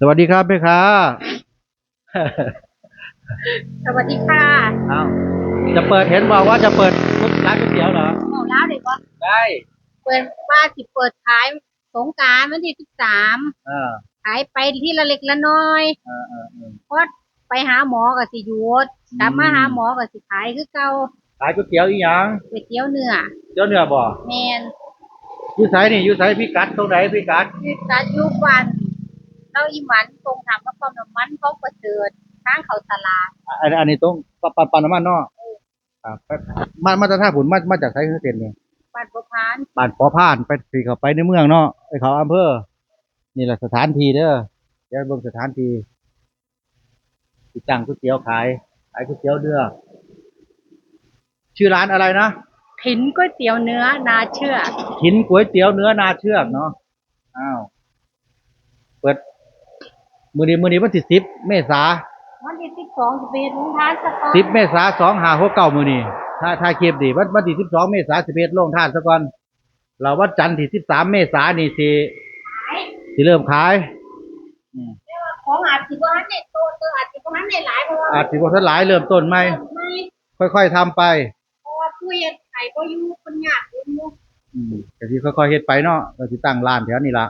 สวัสดีครับแม่ค้า สวัสดีค่ะเอ้าจะเปิดเห็นบอกว่าจะเปิดร้านก๋วยเตี๋ยวเหรอเอาแล้วเด็กว่าได้เปิดว่าสิเปิดขายสงกรานต์วันที่13เออขายไปที่ละเล็กละน้อยเพราะไปหาหมอก็สิหยุดกลับมาหาหมอก็สิขายคือเก่าขายก๋วยเตี๋ยวอีหยังก๋วยเตี๋ยวเนื้อเตี๋ยวเนื้อบ่แมนอยู่ไสนี่อยู่ไสพี่กัดตรงไหนพี่กัดที่จัดอยุวันเราอีหมันตรงถามว่าความน้ำมันเขาประเสริฐทางเขาตลาดอันนี้ตรงปานน้ำมันเนาะครับมาจากท่าผุนมาจากไสคือเส้นนี่บ้านประพานบ้านปอพานไปสิเข้าไปในเมืองเนาะไปเขาอำเภอนี่แหละสถานที่เด้อเดี๋ยวเบิ่งสถานที่สิตั้งก๋วยเตี๋ยวขายก๋วยเตี๋ยวเนื้อชื่อร้านอะไรนะ ถินก๋วยเตี๋ยวเนื้อนาเชื่อหินก๋วยเตี๋ยวเนื้อนาเชือกเนาะอ้าวเปิดมือนี้วันที่10 เมษาวันที่12จะเป็นลุงทานสะกอน10 เมษา2569มือนี้ถ้าคลิปดีวันที่12 เมษา11ลงทานซะก่อนเราวันจันทร์ที่13 เมษานี่สิเริ่มขายอืมของอาจสิบ่ทันได้โตอาจสิบ่ทันได้หลายเพราะว่าอาจสิบ่ทันหลายเริ่มต้นใหม่ไม่ ค่อยๆทำไปเพราะว่าผู้เฮ็ดไผบ่อยู่เพิ่นยากอยู่ก็สิค่อยๆเฮ็ดไปเนาะก็สิตั้งร้านแถวนี้ล่ะ